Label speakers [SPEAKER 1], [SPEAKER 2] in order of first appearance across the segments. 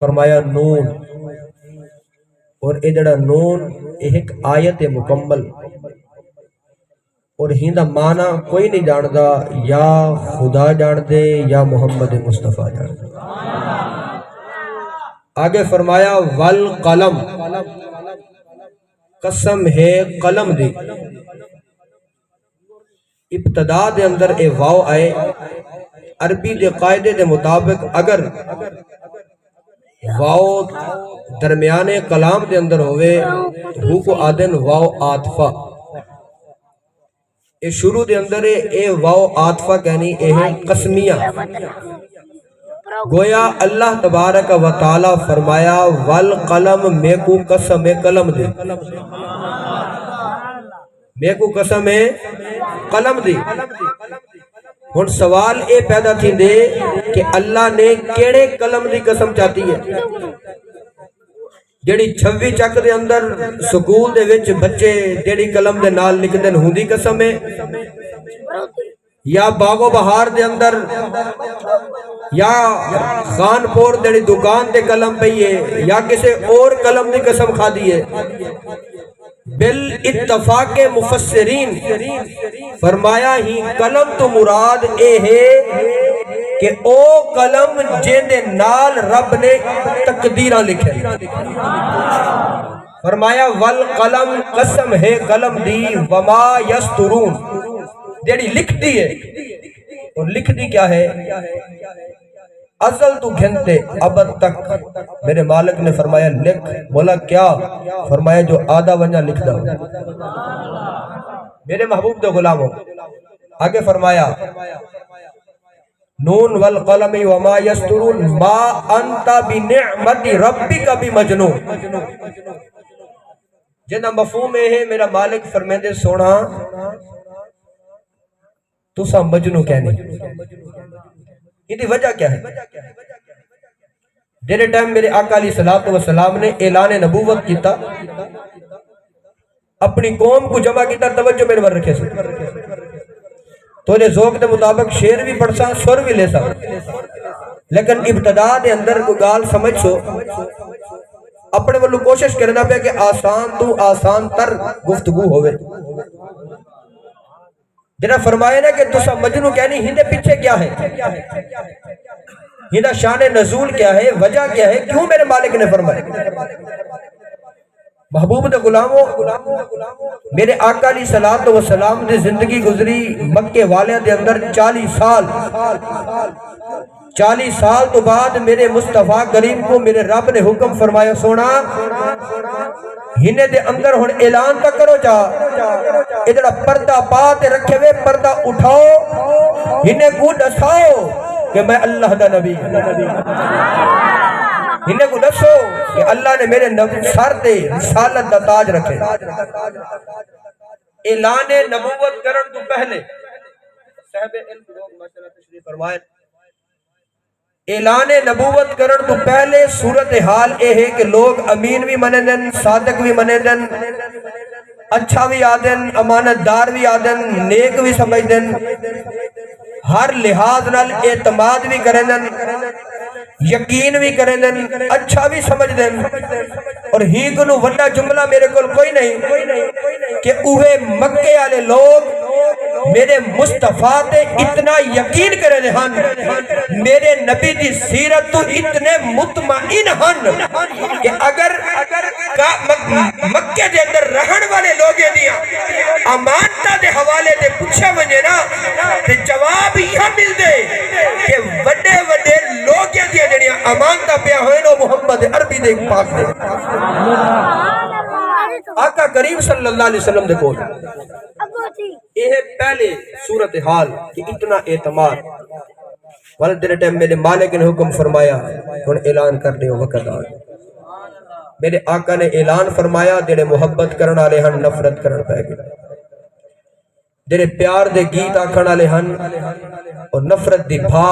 [SPEAKER 1] فرمایا نون، اور اے جڑا نون ایک آیت مکمل، اور ہی دا معنی کوئی نہیں جاندا، یا خدا جان دے یا محمد مصطفیٰ جان دے۔ آگے فرمایا والقلم، قسم ہے قلم دی۔ ابتدا دے اندر اے واو آئے، عربی دے قاعدے دے مطابق اگر واو درمیانے کلام دے اندر ہوئے ہو کو آدن واو آتفہ، اے شروع دے اندر اے واو آتفہ کہنی اے ہے قسمیہ، گویا اللہ تبارک و تعالی فرمایا والقلم میں کو قسم قلم دے، میں کو قسم قلم دی۔ ہن سوال اے پیدا تھی دے کہ اللہ نے کیڑے قلم دی قسم چاہتی ہے؟ جیڑی 26 چک دے اندر سکول دے وچ بچے جیڑی قلم دے نال لکھ دن ہوندی قسم ہے، یا باغ و بہار دے اندر، یا خان پور جیڑی دکان دے قلم پئیے، یا کسے اور قلم دی قسم کھا دیئے؟ بالاتفاق مفسرین فرمایا ہی قلم تو مراد اے ہے کہ او قلم جیندے نال رب نے تقدیرہ لکھے۔ فرمایا والقلم قسم ہے قلم دی وما یسترون، جیڑی لکھ دی ہے، اور لکھ دی کیا ہے؟ ازل تو گھنتے ابد تک میرے مالک نے فرمایا لکھ، بولا کیا؟ فرمایا جو آدھا ونجا لکھ دا میرے محبوب دے غلاموں۔ آگے فرمایا نون والقلم وما یسترون ما انت بنعمت ربک بمجنون، جنہ مفہوم ہے میرا مالک فرمیندے سونا تسا مجنون کہنے، یہ وجہ کیا ہے؟ جیرے ٹائم میرے آقا علیہ السلام نے اعلان نبوت کیتا، اپنی قوم کو جمع کیتا، توجہ میرے بار رکھے سے تو نے ذوق دے مطابق شعر بھی پڑھ سا، سر بھی لے سا، لیکن ابتدا دے اندر کو گال سمجھ سو اپنے والو کوشش کرنا پہ کہ آسان تو آسان تر گفتگو ہوئے۔ جنہا فرمائے نا کہ تسا مجنون کہنی ہندے پیچھے کیا ہے، ہندہ شان نزول کیا ہے، وجہ کیا ہے، کیوں میرے مالک نے فرمائے؟ محبوب دے غلاموں، میرے آقا علیہ السلام دے زندگی گزری مکے والے دے اندر 40 سال، 40 سال تو بعد میرے مصطفیٰ کریم کو میرے رب نے حکم فرمایا سونا ہنے دے اندر ہن اعلان تک کرو جا، ادھڑا پردہ پاتے رکھے ہوئے پردہ اٹھاؤ، ہنے کو دساؤ کہ میں اللہ دا نبی، ہنے کو دسو کہ اللہ نے میرے سر دے رسالت دا تاج رکھے۔ اعلان نبوت کرن تو پہلے صاحب علم لوگ مسئلہ تشریف فرمائیں، اعلان نبوت کرن تو پہلے صورتحال اے ہے کہ لوگ امین بھی منے دن، صادق بھی منے دن، اچھا بھی آدن، امانت دار بھی آدن، نیک بھی سمجھ دن، ہر لحاظ نال اعتماد بھی کریں دن، یقین بھی کریں دن، اچھا بھی سمجھ دن، اور ہی کنو وڈا جملہ میرے کل کوئی نہیں کہ اوہے مکے والے لوگ میرے مصطفیٰ تے اتنا یقین کرے دے ہن، میرے نبی دی سیرت تو اتنے مطمئن ہن کہ اگر مکے دے اندر رہن والے لوگے دیا امانتہ دے حوالے دے پوچھے ونجے نا تے جواب یہاں مل دے کہ وڈے وڈے لوگے دیا جنیا امانتہ پیا ہوئے نو محمد عربی دے پاک دے آقا کریم صلی اللہ علیہ وسلم دے کول یہ پہلے صورتحال کہ اتنا اعتماد والا دیر ٹائم میرے مالک نے حکم فرمایا ان اعلان کر دے وقت آ میرے آقا نے اعلان فرمایا دیڑے محبت کرنا لے ہن نفرت کرنا پہ گئے، دیڑے پیار دے گیت آکھنا لے ہن اور نفرت دی بھا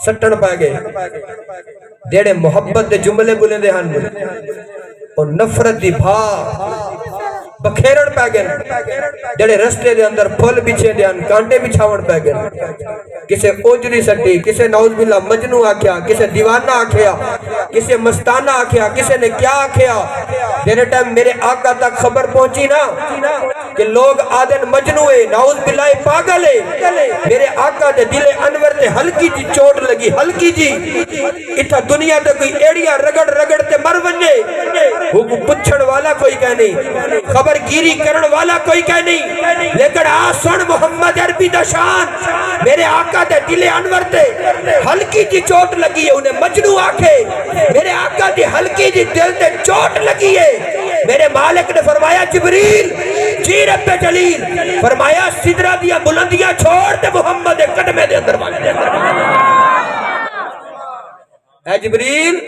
[SPEAKER 1] سٹن پہ گئے، دیڑے محبت دے جملے بلے دے ہن اور نفرت دی بھا بکھیرن پہ گئے، جڑے رستے دے اندر پھل بچھے دے ان کانٹے بچھاون پہ گئے، کسے اوجری سٹی، کسے نعوذ باللہ مجنو آکھیا، کسے دیوانہ آکھیا، کسے مستانہ آکھیا کسے نے کیا آکھیا جنہیں ٹائم میرے آقا تک خبر پہنچی نا کہ لوگ آدن مجنوعے نعوذ باللہ پاگل ہے میرے آقا دے دل انور تے ہلکی جی چوٹ لگی ہلکی جی اتھا دنیا تے کوئی ایڑیا رگڑ رگڑ تے مر ونجے وہ پچھڑ والا کوئی کہہ نہیں خبر گیری کرن والا کوئی کہہ نہیں لیکن آسن محمد عربی دا شان میرے آقا دے دل انور تے ہلکی جی چوٹ لگی ہے انہیں مجنوع آکھے میرے آقا دی ہلکی جی دل تے چوٹ لگی ہے میرے مالک نے فرمایا جبریل جی رب جلیل فرمایا سدرہ دیا بلندیاں چھوڑ دے محمد قدمے دے اندر والے اے جبریل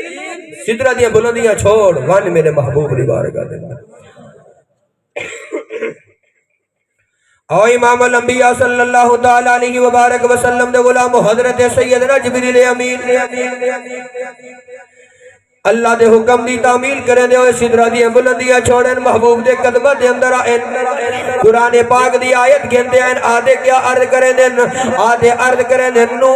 [SPEAKER 1] سدرہ دیا بلندیاں چھوڑ وان میرے محبوب بارگاہ دے اندر او امام الانبیاء صلی اللہ تعالیٰ علیہ وبارک وسلم دے غلام حضرت سیدنا جبریل امین اللہ دے حکم دی تعمیل کریں دے ہوئے سدرہ دیا بلندیاں چھوڑیں محبوب دے قدمہ دے اندر آئیں قرآن پاک دی آیت گھنتے ہیں آدھے کیا عرض کریں دے آدھے عرض کریں دے نون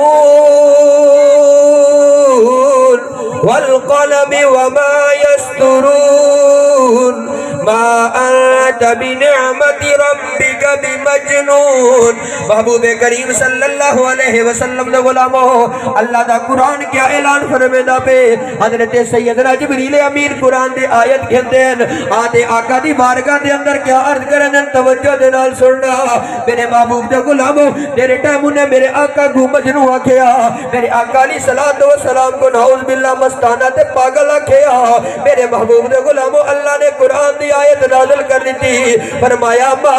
[SPEAKER 1] والقلم وما يسترون ما انت بنعمت ربک بمجنون محبوب کریم صلی اللہ علیہ وسلم دے غلاموں اللہ دا قرآن کیا اعلان فرمیدہ پہ حضرت سیدنا جبریل امین قرآن دے آیت گھنتے ہیں آدھے آقا دی بارگاہ دے اندر کیا عرض کریں توجہ دے نال سننا میرے محبوب دے غلاموں تیرے ٹائم انہیں میرے آقا کو مجنوع آکھیا میرے آقا علیہ السلام کو نعوذ باللہ مستانہ تے پاگل آکھیا میرے محبوب دے غلاموں اللہ نے قرآن دی آیت نازل کر دی تھی فرمایا ما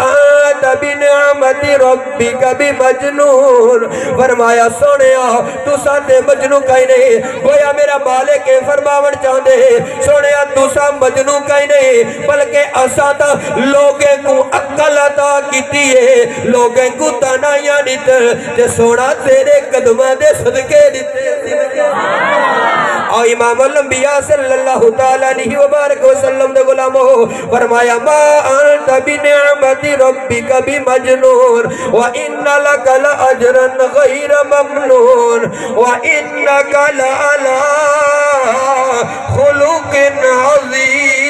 [SPEAKER 1] انت بنعمت ربک بمجنون فرمایا سونیا تو ساتے مجنون کہیں نہیں گویا میرا مالک فرماون چاہندے سونیا تو سا مجنون کہیں نہیں بلکہ اساتا لوگیں کو عقل عطا کیتی ہے لوگیں کو تنائیاں دیتے تے سونا تیرے قدمہ دے صدقے دیتے اور امام الانبیاء صلی اللہ تعالیٰ علیہ وبارک وسلم دے غلاموں فرمایا ما انت بنعمت ربک بمجنون وَإِنَّ لَكَ لَأَجْرًا غَيْرَ مَمْنُونَ وَإِنَّكَ لَعَلَىٰ خُلُقٍ عَظِيمٍ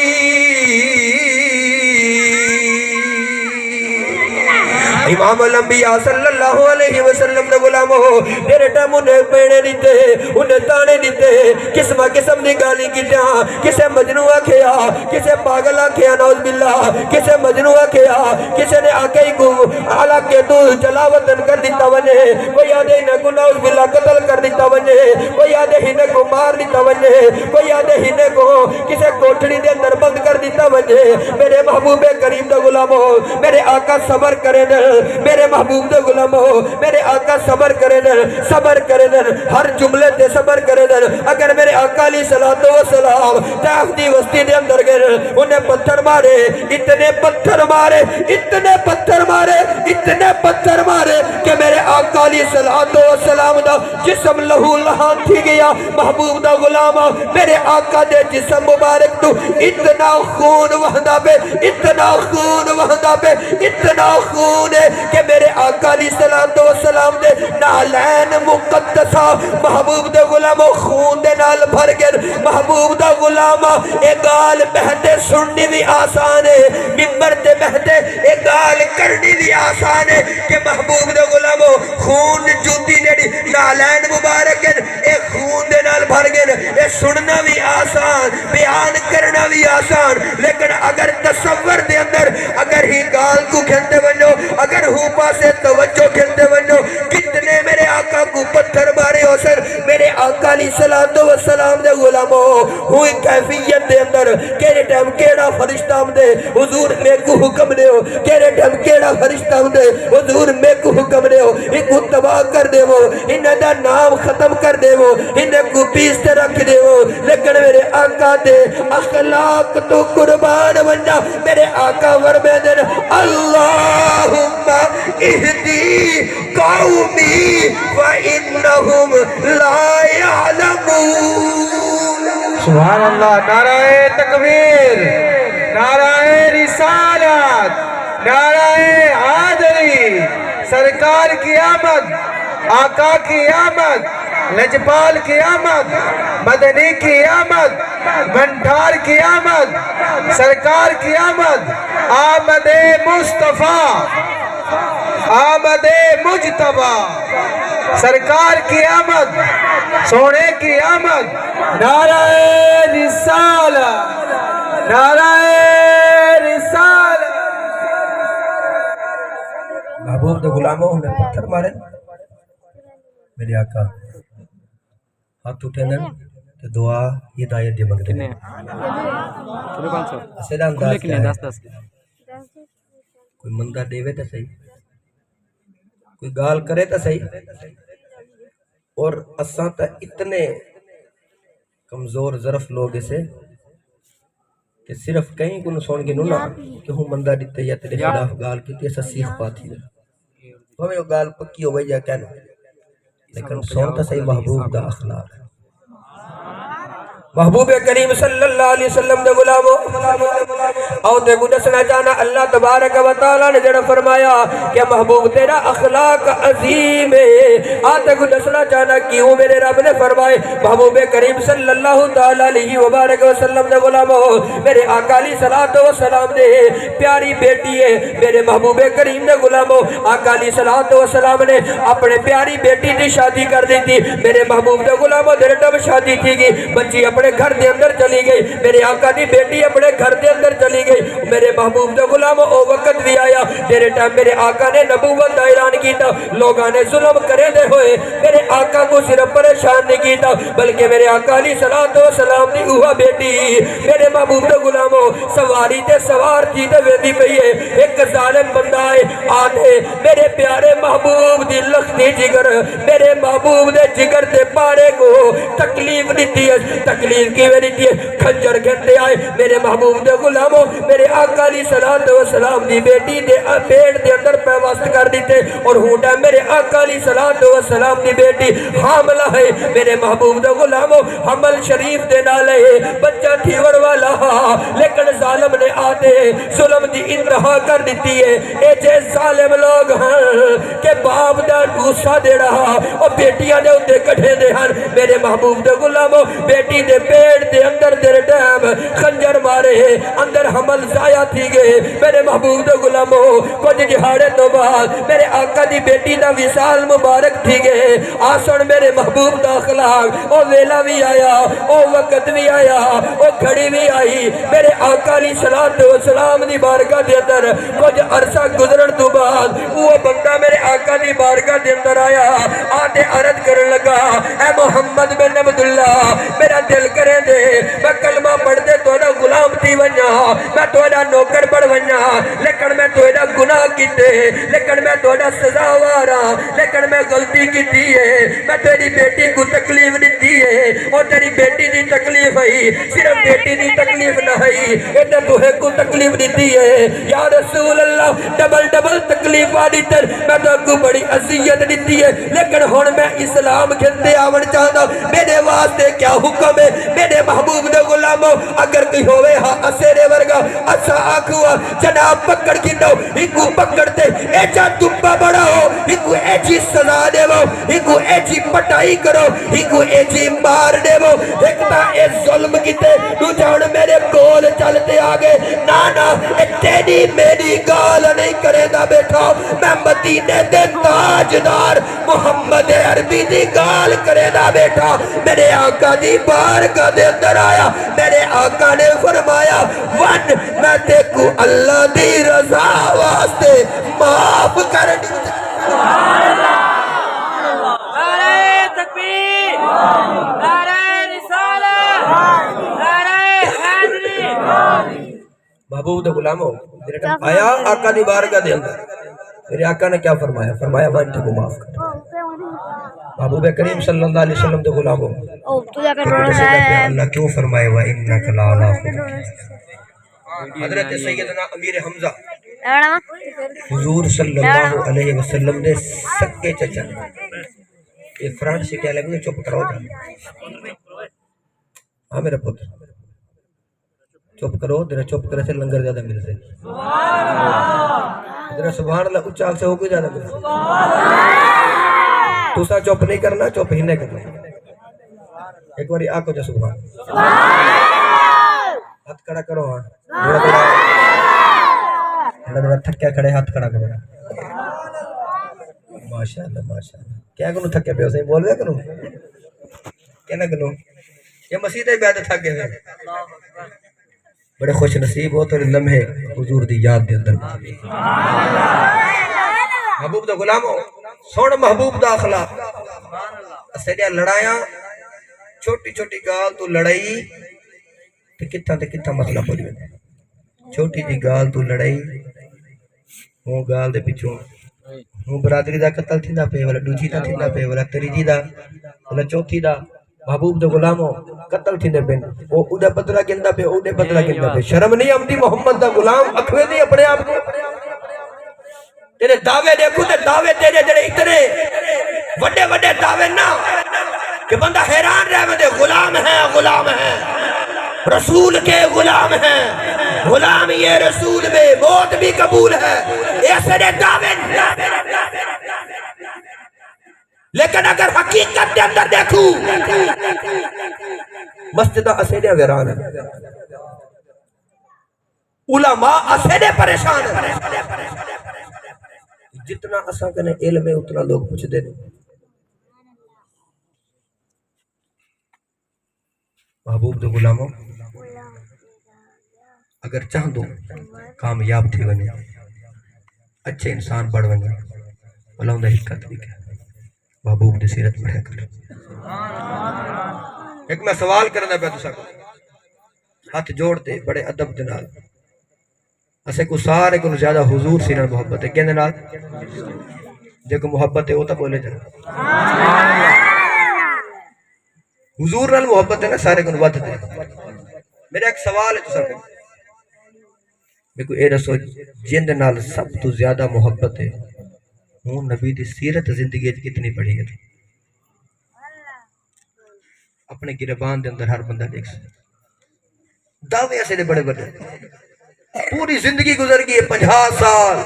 [SPEAKER 1] امام الانبیاء صلی اللہ علیہ وسلم دے غلاموں تیرے ٹائم انہیں پیڑے دیتے انہیں تانے دیتے قسمہ قسم دی گالی کی جہاں کسے مجنوع آکھیا کسے پاگل آکھیا نعوذ باللہ کسے مجنوع آکھیا کسے نے آکھئی کو حالانکہ تو جلا وطن کر دیتا ونے کوئی آدھے ہی کو نعوذ باللہ قتل کر دیتا ونے کوئی آدھے ہی کو مار دیتا ونے کوئی آدھے ہی کو کسے کوٹھڑی دے اندر بند کر دیتا ونے میرے محبوب کریم دے غلاموں میرے آقا صبر کرے دے میرے محبوب دے غلاموں میرے آقا صبر کرے دن ہر جملے تے صبر کرے دن اگر میرے آقا علیہ السلام طائف دی وسطی دے اندر گئے انہیں پتھر مارے اتنے پتھر مارے کہ میرے آقا علیہ السلام دا جسم لہو لہان تھی گیا محبوب دا غلامہ میرے آقا دے جسم مبارک تو اتنا خون وہندہ پہ اتنا خون ہے کہ میرے آقا علیہ السلام دے نالین مقدسہ محبوب دے غلامہ خون دے نال بھر گر محبوب دا غلامہ ایک گال بہتے سننی بھی آسان ہے ممبر تے بہتے ایک گال کرنی بھی آسان ہے کہ محبوب دے غلامہ خون جوتی جڑی نالین مبارک ایک خون دے نال بھر گر اے سننا بھی آسان بیان کرنا بھی آسان لیکن اگر تصور دے اندر اگر ہی گال کو کھنتے بنو اگر ہوں پاسے توجہ کھلتے بنو کتنے میرے آقا کو پتھر مارے ہو سر میرے آقا علیہ السلام دے غلاموں ہوئی کیفیت دے اندر کیرے ٹائم کیڑا فرشتہ ہم دے حضور میں کو حکم دے ہو کیرے ٹائم کیڑا فرشتہ ہم دے حضور میں کو حکم دے ہو ان کو تباہ کر دے ہو انہیں دا نام ختم کر دے ہو انہیں کو پیستے رکھ دے ہو لیکن میرے آقا دے اخلاق تو قربان بنجا میرے آقا ورمے دن اللہم اہدی قومی وَإِنَّهُمْ لَا يَعْلَمُونَ
[SPEAKER 2] سبحان اللہ نعرہ تکبیر نعرہ رسالت نعرہ حیدری سرکار کی آمد آقا کی آمد لجپال کی آمد مدنی کی آمد، منٹھار کی آمد، سرکار کی آمد، آمد مصطفیٰ، آمد مجتبیٰ، سرکار کی آمد، سونے کی آمد، نعرہ رسالت، نعرہ رسالت۔
[SPEAKER 1] محبوب دے غلاموں نے پتھر مارے میرے آقا ہاتھ اٹھے کہ دعا ہدایت دے مگدے نے اسیدہ انداز کیا ہے کوئی مندہ دیوے تا صحیح کوئی گال کرے تا صحیح اور اساں تا اتنے کمزور ظرف لوگ اسے کہ صرف کہیں کو سون کے نونا کہ ہوں مندہ دیتے یا تیرے خلاف گال کی تیسا سیخ پاتی ہے ہمیں وہ گال پکی ہو گئی یا کہنا لیکن سون تا صحیح محبوب دا اخلاق محبوب کریم صلی اللہ علیہ وسلم دے غلاموں او تے کو دسنا چاہنا اللہ تبارک و تعالی نے جڑا فرمایا کہ محبوب تیرا اخلاق عظیم ہے آتے کو دسنا چاہنا کیوں میرے رب نے فرمائے محبوب کریم صلی اللہ تعالی علیہ وبارک وسلم دے غلاموں میرے آقا علیہ الصلوۃ والسلام دے پیاری بیٹی ہے میرے محبوب کریم دے غلاموں آقا علیہ الصلوۃ والسلام نے اپنے پیاری بیٹی دی شادی کر دی تھی میرے محبوب دے غلاموں دے ٹب شادی تھی گی بچی اپنے گھر دے اندر چلی گئی میرے آقا دی بیٹی اپنے گھر دے اندر چلی گئی میرے محبوب دے غلاموں او وقت بھی آیا تیرے ٹائم میرے آقا نے نبوت دا اعلان کیتا لوگاں نے ظلم کرے دے ہوئے میرے آقا کو صرف پریشان نہیں کیتا بلکہ میرے آقا علیہ الصلوۃ والسلام دی اوہ بیٹی میرے محبوب دے غلاموں سواری تے سوار تھی تے ویندی پئی ہے ایک ظالم بندہ ہے آنے میرے پیارے محبوب دی لختی جگر میرے محبوب دے جگر دے پارے کو تکلیف دیتی ہے تکلیف کی وجہ سے کھنجر گھنٹے آئے میرے محبوب دے غلاموں میرے آقا علیہ الصلوۃ والسلام دی بیٹی دے پیٹ دے اندر پیوست کر دیتے اور ہونٹا میرے آقا علیہ الصلوۃ والسلام دی بیٹی حاملہ ہے میرے محبوب دے غلاموں حمل شریف دے نالے بچہ تھیور والا لیکن ظالم نے آتے ظلم دی انتہا کر دیتی ہے اے جے ظالم لوگ ہیں کہ باپ دا غصہ دے رہا اور بیٹیاں دے اندے کٹھے دے ہن میرے محبوب دے غلاموں بیٹی دے پیٹ دے اندر دے ٹائم خنجر مارے اندر حمل ضائع تھی گئے میرے محبوب دے غلاموں کچھ جہاڑے تو بعد میرے آقا دی بیٹی دا وصال مبارک تھی گئے آسن میرے محبوب دا اخلاق او ویلا بھی آیا او وقت بھی آیا او گھڑی بھی آئی میرے آقا علیہ الصلوۃ والسلام دی بارگاہ دے اندر کچھ عرصہ گزرن تو بعد وہ بندہ میرے آقا دی بارگاہ دے اندر آیا آتے عرض کرن لگا اے محمد بن عبداللہ میرا دل کرے دے میں کلمہ پڑھ دے تو ایڈا غلام تھی ونیا میں تو ایڈا نوکر پڑھ ونیا لیکن میں تو ایڈا گناہ کیتے لیکن میں تو ایڈا سزا وارا لیکن میں غلطی کیتی ہے میں تیری بیٹی کو تکلیف دیتی ہے اور تیری بیٹی دی تکلیف ہے صرف بیٹی دی تکلیف نہ ہے ایڈا توہے کو تکلیف دیتی ہے یا رسول اللہ ڈبل ڈبل تکلیف آ دیتے میں تو کو بڑی عذیت دیتی ہے لیکن ہون میں اسلام کھندے آون چاہتا میرے واسطے کیا حکم ہے میرے محبوب دے غلاموں اگر کوئی ہوئے ہاں اسیرے ورگا اسا آکھوا جناب پکڑ کی دو ہکو پکڑ دے ایچا دمبا بڑا ہو ہکو ایچی سزا دے وہ ہکو ایچی پٹائی کرو ہکو ایچی مار دے وہ ایکتا اے ظلم کیتے تو جان میرے گول چلتے آگے نانا اے تیری میری گال نہیں کرے دا بیٹھا میں مدینے دے تاجدار محمد عربی دی گال کرے دا بیٹھا میرے آقا دی بارگاہ دے اندر آیا میرے آقا نے فرمایا ون میں دیکھوں اللہ دی رضا واسطے معاف کر دیتا
[SPEAKER 3] نعرہ تکبیر نعرہ رسالت نعرہ حیدری
[SPEAKER 1] محبوب دے غلاموں میرے ٹائم آیا آقا دی بارگاہ دے اندر میرے آقا نے کیا فرمایا فرمایا میں انتے کو معاف کر محبوب کریم صلی اللہ علیہ وسلم دے غلاموں اللہ کیوں فرمائے وَإِنَّكَ لَعَلَىٰ حضرت سیدنا امیر حمزہ حضور صلی اللہ علیہ وسلم نے سکے چچا یہ فرانس سے کیا لگے چپ کرو ہاں میرا پتر چپ کرو تیرا چپ کرے سے لنگر زیادہ مل سے تیرا سبحان اللہ کچھ چال سے ہو کوئی زیادہ مل سے تو سا چپ نہیں کرنا چپ ہی نہیں کرنا ایک باری آکو جو سبحان ہاتھ کھڑا کرو ہاں تھوڑا تھکیا کھڑے ہاتھ کھڑا کرو ماشاءاللہ ماشاءاللہ کیا کنو تھکیا پہ اسے بول دیا کنو کیا نہ کنو یہ مسیح تے بیعت تھک گئے ہیں بڑے خوش نصیب ہو تو لمحے حضور دی یاد دے اندر محبوب دا غلام ہو سوڑ محبوب دا اخلاق اسے لڑائیاں چھوٹی چھوٹی گال تو لڑائی تے کتھا مسئلہ پڑھ گیا چھوٹی جی گال تو لڑائی وہ گال دے پچھوں وہ برادری دا قتل تھیندا پے والا دوجی دا تھیندا پے والا تریجی دا والا چوتھی دا محبوب دا غلامو قتل تھیندے پے او اودے بدلہ گندا پے اودے بدلہ گندا پے شرم نہیں آمدی محمد دا غلام اکھوے دی اپنے آپ کو تیرے دعوے دیکھو تے دعوے تیرے جڑے اتنے وڈے وڈے دعوے نہ کہ بندہ حیران رہے میں دے غلام ہیں رسول کے غلام ہیں غلام یہ رسول میں موت بھی قبول ہے ایسے دے دعوے لیکن اگر حقیقت کے اندر دیکھوں مسجدہ اسیدے ویران ہے علماء اسیدے پریشان ہے جتنا اساں کنے علم ہے اتنا لوگ پوچھ دے محبوب دے غلاموں اگر چاہ دو کامیاب تھی بنے اچھے انسان بڑھ بنے اللہ نے حقیقت بھی کیا محبوب دی سیرت پڑھے کر ایک میں سوال کرنا پہ تسا کو ہاتھ جوڑتے بڑے ادب دنال اسے کو سارے کو زیادہ حضور سینہ محبت ہے کہنے نال جے کو محبت ہے وہ تا بولے جانا حضور نال محبت ہے نا سارے کو ود دے میرا ایک سوال ہے تسا کو میں کو اے رسو جند نال سب تو زیادہ محبت ہے ہوں نبی دی سیرت زندگی کتنی پڑھی ہے اپنے گربان دے اندر ہر بندہ دیکھ سکتا دعوے ایسے دے بڑے بڑے پوری زندگی گزر گئی 50 سال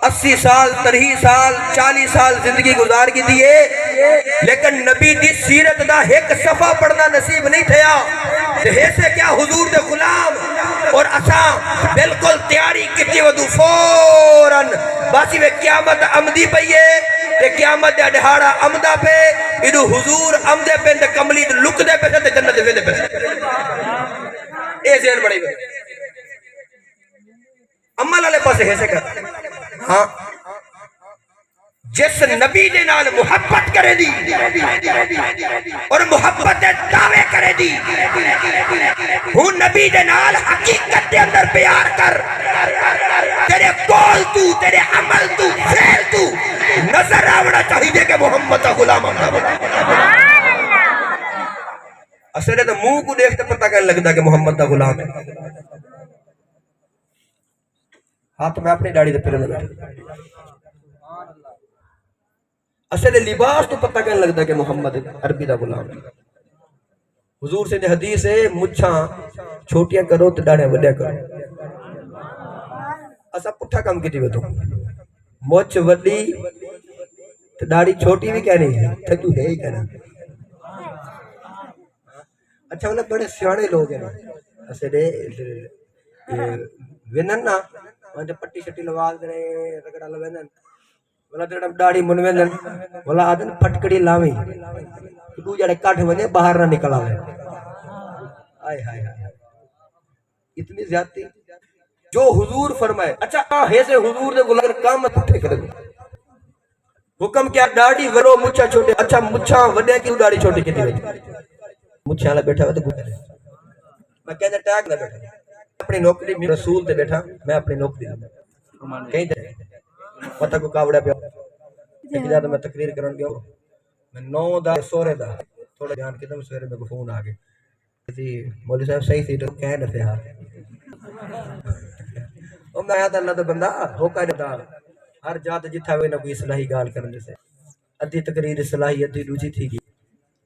[SPEAKER 1] 80 سال 30 سال 40 سال زندگی گزار کی دیئے لیکن نبی دی سیرت دا ایک صفحہ پڑھنا نصیب نہیں تھیا ایسے کیا حضور دے غلام اور اساں بالکل تیاری کتی ودو فوراً باسی میں قیامت عمدی پئیے تے قیامت دے دہاڑا عمدہ پہ ادو حضور عمدے پہ تے کملی تے لک دے پہ تے جنت دے پہ اے ذہن بڑی گئے عمل والے پاسے ایسے کر ہاں جس نبی دے نال محبت کرے دی اور محبت دے دعوے کرے دی ہوں نبی دے نال حقیقت دے اندر پیار کر تیرے قول تو تیرے عمل تو فعل تو نظر آوڑا چاہیے کہ محمد کا غلام ہونا اصل ہے تو منہ کو دیکھتے پتہ کہنے لگتا کہ محمد کا غلام ہے ہاتھ میں اپنی داڑھی دے پھرنے لگا اصل لباس تو پتہ کہنے لگتا کہ محمد عربی دا غلام ہے حضور سے حدیث ہے مچھاں چھوٹیاں کرو تو داڑھیں وڈیا کرو اسا پٹھا کام کی تھی تو مچھ وڈی تو داڑھی چھوٹی بھی کہہ نہیں ہے تھکو ہے ہی کہنا اچھا والا بڑے سیانے لوگ ہیں اسے دے ونن نا وہاں پٹی شٹی لواز دے رگڑا لوینن والا تیرا داڑھی منوینن والا آدن پھٹکڑی لاویں تو جڑے کاٹھ ونے باہر نہ نکل آوے آئے ہائے ہائے اتنی زیادتی جو حضور فرمائے اچھا ہے سے حضور دے غلام کام پٹھے کرے حکم کیا داڑھی ورو مچھا چھوٹے اچھا مچھا وڈے کی داڑھی چھوٹی کی دی مچھا والا بیٹھا ہوا تو گھر میں کہنے ٹیگ نہ بیٹھا اپنی نوکری میں رسول تے بیٹھا میں اپنی نوکری کہیں تے پتہ کو کاوڑا پہ ایک جادہ میں تقریر کرن گیا میں 9 دا سورے دا تھوڑا جان کے دم سورے میں کو فون آگے مولوی صاحب صحیح تھی تو کہہ نہ تھے ہاں میں آیا تھا اللہ دا بندہ ہوکا دیتا ہر جات جتھا ہوئے نہ کوئی اصلاحی گال کرنے سے ادھی تقریر اصلاحی ادھی دوجی تھی گی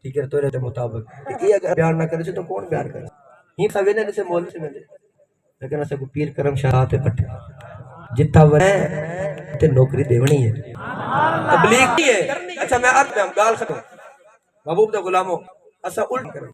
[SPEAKER 1] ٹھیک ہے تو رہتے مطابق یہ اگر بیان نہ کرے تو کون بیان کرے ہی سوینے سے مولوی سے ملے لیکن اسے کو پیر کرم شاہات پٹھے جتھا ونے تے نوکری دیونی ہے تبلیغ نہیں ہے اچھا میں عرض میں گال ختم محبوب دے غلاموں اسا الٹ کریں